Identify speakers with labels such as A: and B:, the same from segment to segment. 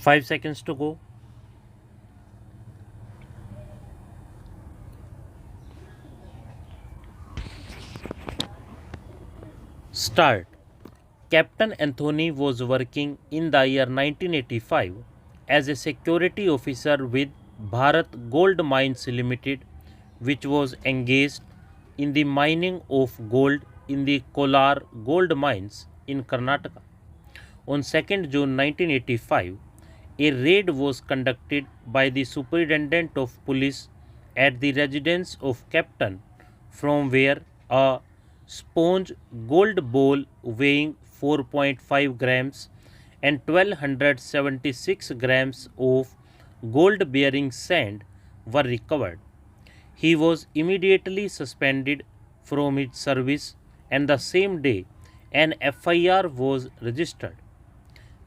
A: 5 seconds to go. Start. Captain Anthony was working in the year 1985 as a security officer with Bharat Gold Mines Limited, which was engaged in the mining of gold in the Kolar gold mines in Karnataka. On 2nd June 1985, a raid was conducted by the Superintendent of Police at the residence of Captain, from where a sponge gold bowl weighing 4.5 grams and 1276 grams of gold bearing sand were recovered. He was immediately suspended from his service, and the same day an FIR was registered.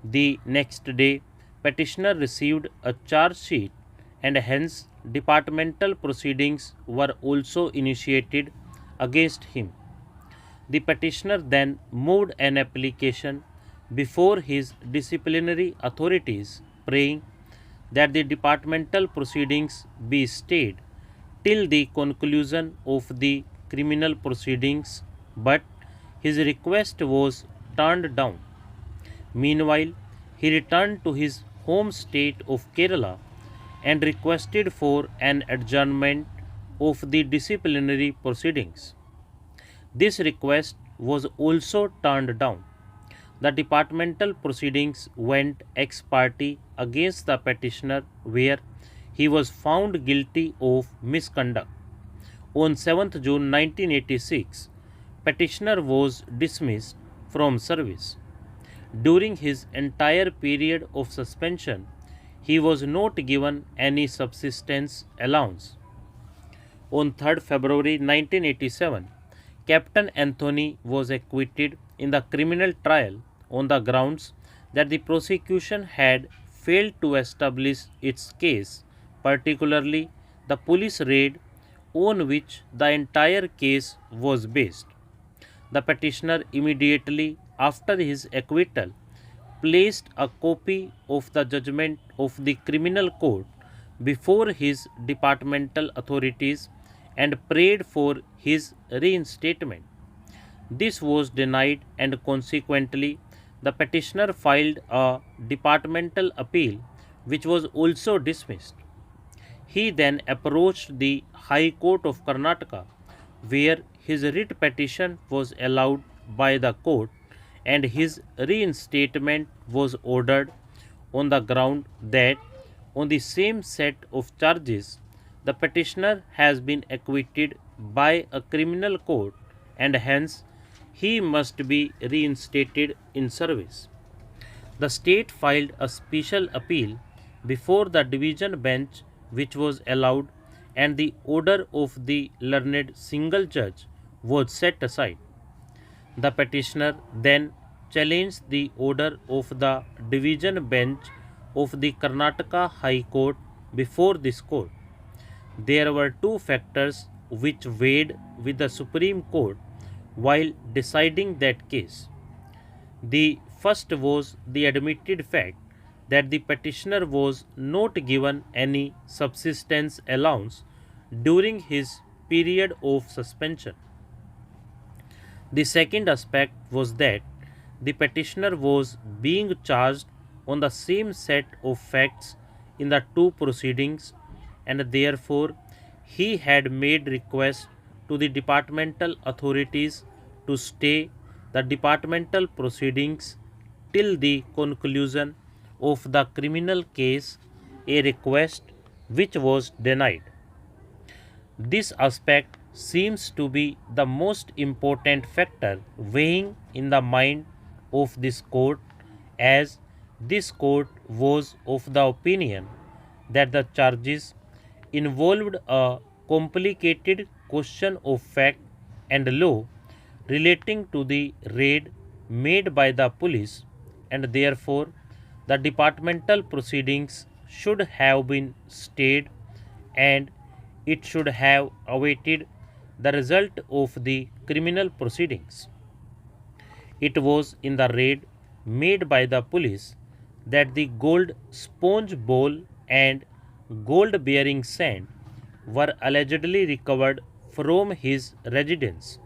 A: The next day, petitioner received a charge sheet, and hence departmental proceedings were also initiated against him. The petitioner then moved an application before his disciplinary authorities, praying that the departmental proceedings be stayed till the conclusion of the criminal proceedings, but his request was turned down. Meanwhile, he returned to his home state of Kerala and requested for an adjournment of the disciplinary proceedings. This request was also turned down. The departmental proceedings went ex parte against the petitioner, where he was found guilty of misconduct. On 7th June 1986, petitioner was dismissed from service. During his entire period of suspension, he was not given any subsistence allowance. On 3rd February 1987, Captain Anthony was acquitted in the criminal trial on the grounds that the prosecution had failed to establish its case, particularly the police raid on which the entire case was based. The petitioner immediately after his acquittal placed a copy of the judgment of the criminal court before his departmental authorities and prayed for his reinstatement. This was denied, and consequently the petitioner filed a departmental appeal, which was also dismissed. He then approached the High Court of Karnataka, where his writ petition was allowed by the court and his reinstatement was ordered on the ground that, on the same set of charges, the petitioner has been acquitted by a criminal court and hence he must be reinstated in service. The state filed a special appeal before the division bench, which was allowed, and the order of the learned single judge was set aside. The petitioner then challenged the order of the division bench of the Karnataka High Court before this court. There were two factors which weighed with the Supreme Court while deciding that case. The first was the admitted fact that the petitioner was not given any subsistence allowance during his period of suspension. The second aspect was that the petitioner was being charged on the same set of facts in the two proceedings, and therefore he had made request to the departmental authorities to stay the departmental proceedings till the conclusion of the criminal case, a request which was denied. This aspect seems to be the most important factor weighing in the mind of this court, as this court was of the opinion that the charges involved a complicated question of fact and law relating to the raid made by the police, and therefore the departmental proceedings should have been stayed and it should have awaited the result of the criminal proceedings. It was in the raid made by the police that the gold sponge bowl and gold bearing sand were allegedly recovered from his residence.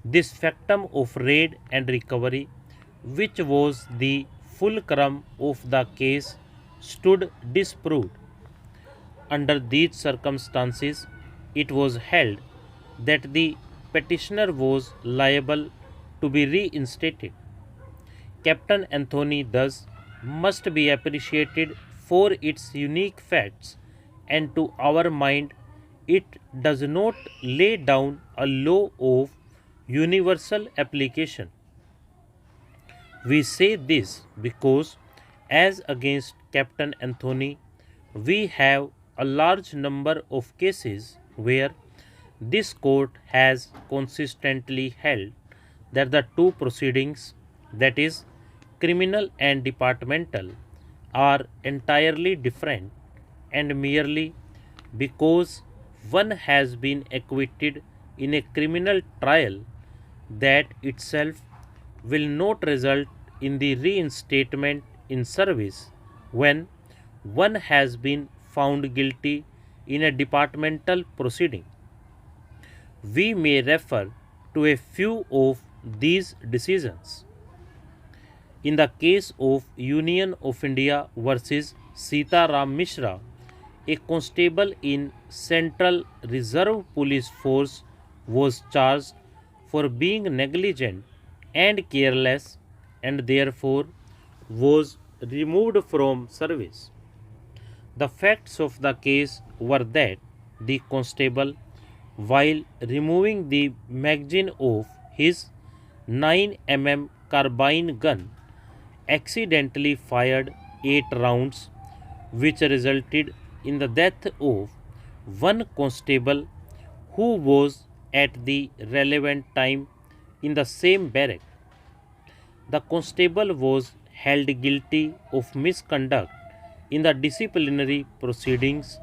A: This factum of raid and recovery, which was the fulcrum of the case, stood disproved. Under these circumstances, it was held that the petitioner was liable to be reinstated. Captain Anthony thus must be appreciated for its unique facts, and to our mind, it does not lay down a law of universal application. We say this because, as against Captain Anthony, we have a large number of cases where this court has consistently held that the two proceedings, that is, criminal and departmental, are entirely different, and merely because one has been acquitted in a criminal trial, that itself will not result in the reinstatement in service when one has been found guilty in a departmental proceeding. We may refer to a few of these decisions. In the case of Union of India versus Sita Ram Mishra, a constable in Central Reserve Police Force was charged for being negligent and careless, and therefore was removed from service. The facts of the case were that the constable, while removing the magazine of his 9 mm carbine gun, accidentally fired 8 rounds, which resulted in the death of one constable who was at the relevant time in the same barrack. The constable was held guilty of misconduct in the disciplinary proceedings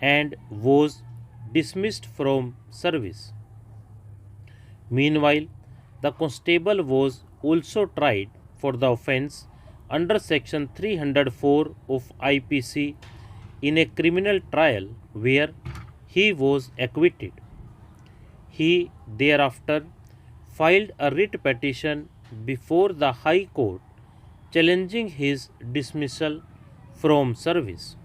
A: and was dismissed from service. Meanwhile, the constable was also tried for the offence under section 304 of IPC in a criminal trial where he was acquitted. He thereafter filed a writ petition before the High Court challenging his dismissal from service.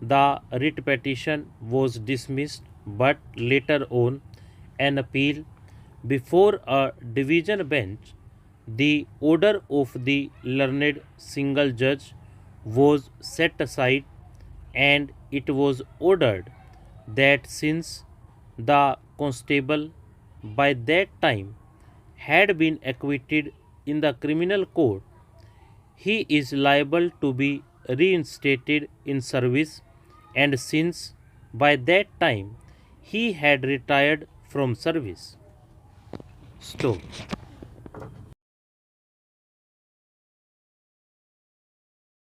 A: The writ petition was dismissed, but later on an appeal before a division bench, the order of the learned single judge was set aside, and it was ordered that since the constable by that time had been acquitted in the criminal court, he is liable to be reinstated in service, and since by that time he had retired from service. Stop.